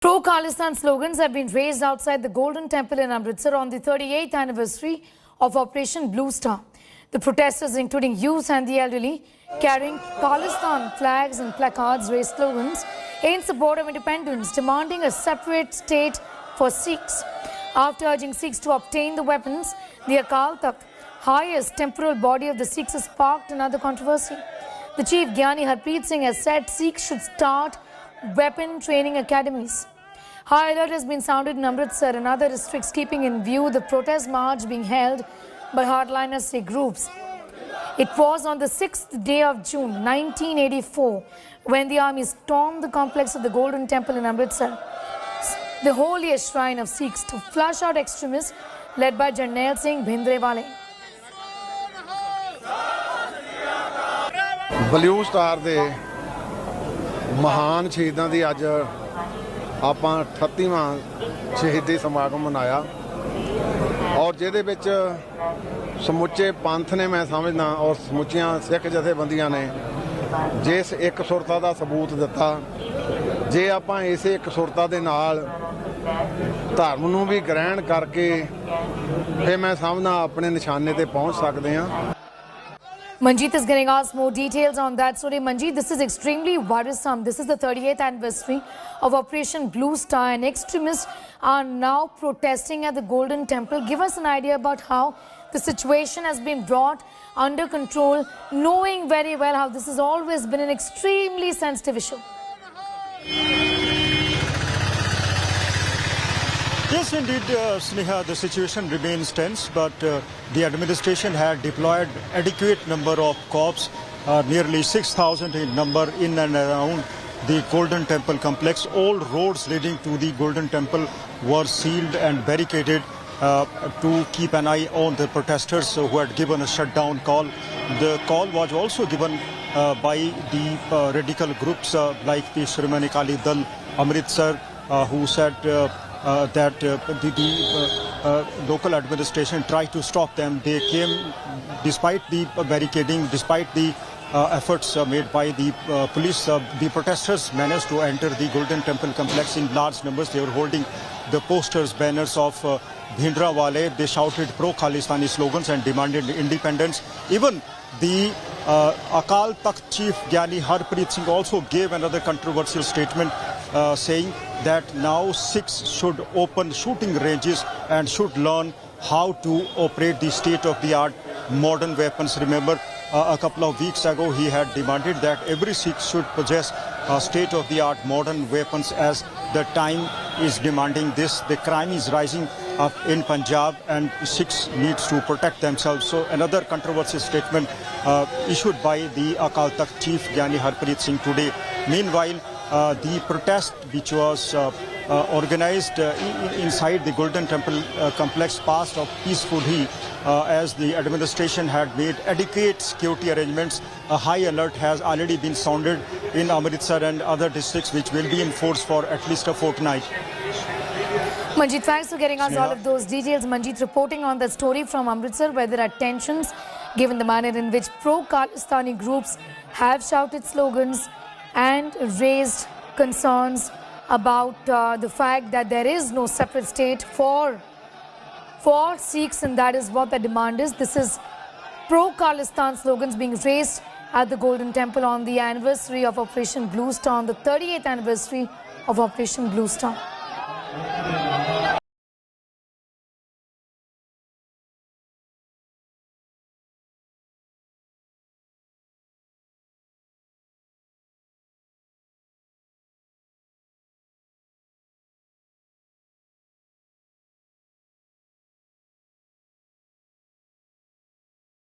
Pro-Khalistan slogans have been raised outside the Golden Temple in Amritsar on the 38th anniversary of Operation Blue Star. The protesters, including youth and the elderly, carrying Khalistan flags and placards, raised slogans in support of independence, demanding a separate state for Sikhs. After urging Sikhs to obtain the weapons, the Akal Takht, highest temporal body of the Sikhs, has sparked another controversy. The chief Gyani Harpreet Singh has said Sikhs should start weapon training academies. High alert has been sounded in Amritsar and other districts, keeping in view the protest march being held by hardliner Sikh groups. It was on the 6th day of June 1984 when the army stormed the complex of the Golden Temple in Amritsar, the holiest shrine of Sikhs, to flush out extremists led by Jarnail Singh Bhindrewale. Blue Star ਦੇ महान शहीदों की अज आप 38वां शहीदी समागम मनाया और जिहदे विच समुचे पंथ ने, मैं समझदा, और समुचियां सिख जथेबंदियां ने जिस एक सुरता का सबूत दिता। जे आप इस एक सुरता दे नाल धर्म नूं भी ग्रहण करके फिर मैं समझदा अपने निशाने ते पहुंच सकते हैं। Manjeet is getting us more details on that story. Manjeet, this is extremely worrisome. This is the 38th anniversary of Operation Blue Star, and extremists are now protesting at the Golden Temple. Give us an idea about how the situation has been brought under control, knowing very well how this has always been an extremely sensitive issue. Yes, indeed, Sneha, the situation remains tense, but the administration had deployed adequate number of corps, nearly 6,000 in number, in and around the Golden Temple complex. All roads leading to the Golden Temple were sealed and barricaded to keep an eye on the protesters who had given a shutdown call. The call was also given by the radical groups like the Shiromani Akali Dal Amritsar, who said that the local administration tried to stop them. They came despite the barricading, despite the efforts made by the police. The protesters managed to enter the Golden Temple complex in large numbers. They were holding the posters, banners of Bhindrewale. They shouted pro-Khalistani slogans and demanded independence. Even the Akal Takht chief Gyani Harpreet Singh also gave another controversial statement, saying that now Sikhs should open shooting ranges and should learn how to operate the state-of-the-art modern weapons. Remember, a couple of weeks ago he had demanded that every Sikh should possess state-of-the-art modern weapons, as the time is demanding this. The crime is rising up in Punjab and Sikhs needs to protect themselves. So another controversial statement issued by the Akal Takht chief Gyani Harpreet Singh today. Meanwhile, the protest which was organized inside the Golden Temple complex passed off peacefully, as the administration had made adequate security arrangements. A high alert has already been sounded in Amritsar and other districts, which will be in force for at least a fortnight. Manjeet, thanks for getting us all of those details. Manjeet reporting on the story from Amritsar, where there are tensions given the manner in which pro-Khalistani groups have shouted slogans and raised concerns about the fact that there is no separate state for Sikhs, and that is what the demand is. This is pro-Khalistan slogans being raised at the Golden Temple on the anniversary of Operation Blue Star, on the 38th anniversary of Operation Blue Star.